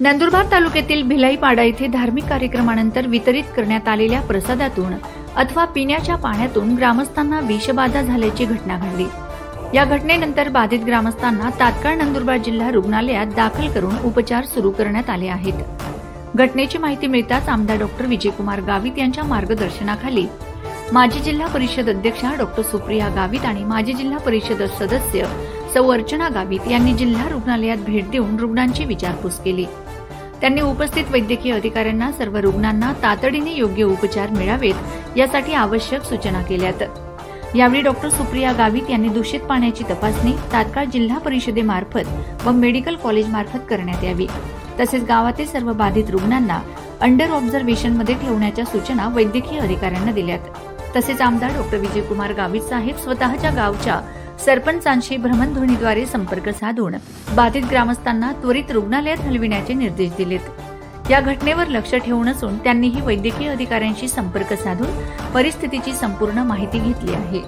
नंदुरबार तालुक्यातील भिलाईपाडा येथे धार्मिक कार्यक्रमानंतर वितरित करण्यात आलेल्या प्रसादातून अथवा पिण्याच्या पाण्यातून ग्रामस्थांना विषबाधा झाल्याची घटना घडली। या घटनेनंतर बाधित ग्रामस्थांना तात्काळ नंदुरबार जिल्हा रुग्णालयात दाखल करून उपचार सुरू करण्यात आले आहेत। घटनेची माहिती मिळताच आमदार डॉक्टर विजयकुमार गावित यांच्या मार्गदर्शनाखाली माजी जिल्हा परिषद अध्यक्षा डॉक्टर सुप्रिया गावित आणि माजी जिल्हा परिषद सदस्य सौ अर्चना गावित यांनी जिल्हा रुग्णालयात भेट देऊन रुग्णांची विचारपूस केली। त्यांनी उपस्थित वैद्यकीय अधिकाऱ्यांना सर्व रुग्णांना तातडीने योग्य उपचार मिळावेत यासाठी आवश्यक सूचना केल्यात। यावेळी डॉक्टर सुप्रिया गावित यांनी दूषित पाण्याची तपासणी तात्काळ जिल्हा परिषदेमार्फत व मेडिकल कॉलेजमार्फत करण्यात यावी, तसेच गावातील सर्व बाधित रुग्णांना अंडर ऑब्झर्वेशनमध्ये ठेवण्याच्या सूचना वैद्यकीय अधिकाऱ्यांना दिल्यात। तसेच आमदार डॉक्टर विजयकुमार गावित साहेब स्वतःच्या गावच्या सरपंचांशी भ्रमणध्वनीद्वारे संपर्क साधून बाधित ग्रामस्थांना त्वरित रुग्णालयात हलविण्याचे निर्देश दिलेत। या घटनेवर लक्ष ठेवून असून त्यांनीही वैद्यकीय अधिकाऱ्यांशी संपर्क साधून परिस्थितीची संपूर्ण माहिती घेतली आहे।